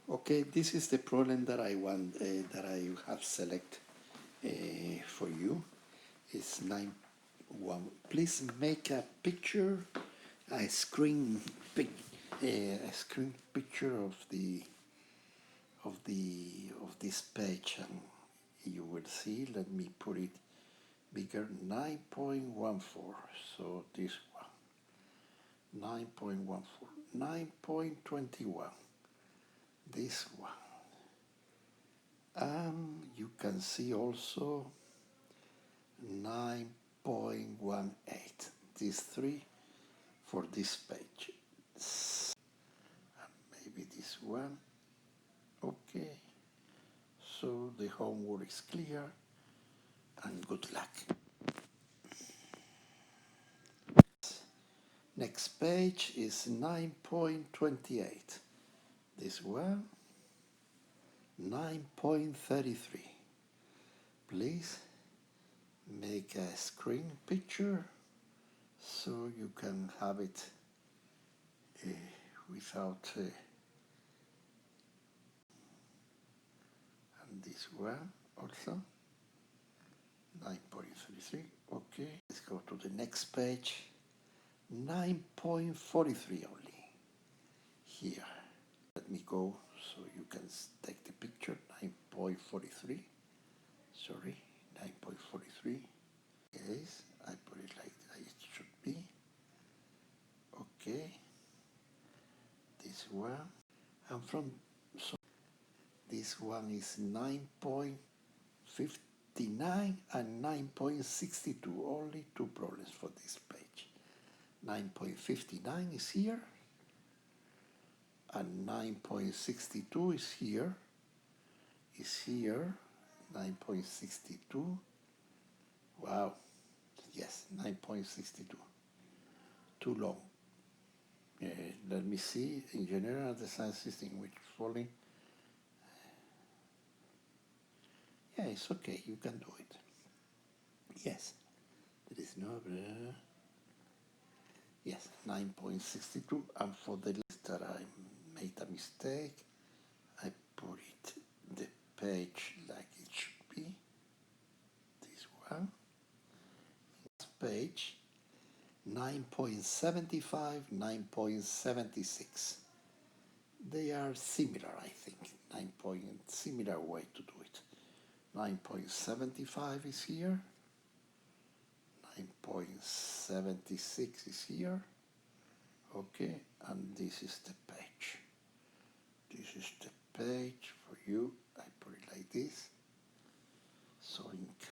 Okay, this is the problem that I want that I have select for you. It's 9.1. Please make a picture, a screen picture of this page, and you will see. Let me put it bigger. 9.14. So this one. 9.14. 9.21. This one. You can see also 9.18. These three for this page. And maybe this one. Okay. So the homework is clear, and good luck. Next page is 9.28. This one. 9.33. Please make a screen picture so you can have it without and this one also 9.33. Okay, let's go to the next page. 9.43 only here. Let me go so you can take the picture. 9.43. Sorry, 9.43. Yes, I put it like it should be. Okay, this one, and from so this one is 9.59 and 9.62. Only two problems for this page. 9.59 is here, and 9.62 is here. 9.62. Wow, yes, 9.62. Too long. Let me see. In general, the design system which is falling. Yeah, it's okay. You can do it. Yes, there is no. Yes, 9.62. And for the list that I made a mistake, I put it the page like it should be. This one. Next page. 9.75, 9.76. They are similar, I think. Similar way to do it. 9.75 is here. 9.76 is here. Okay, and this is the page. This is the page for you. I put it like this.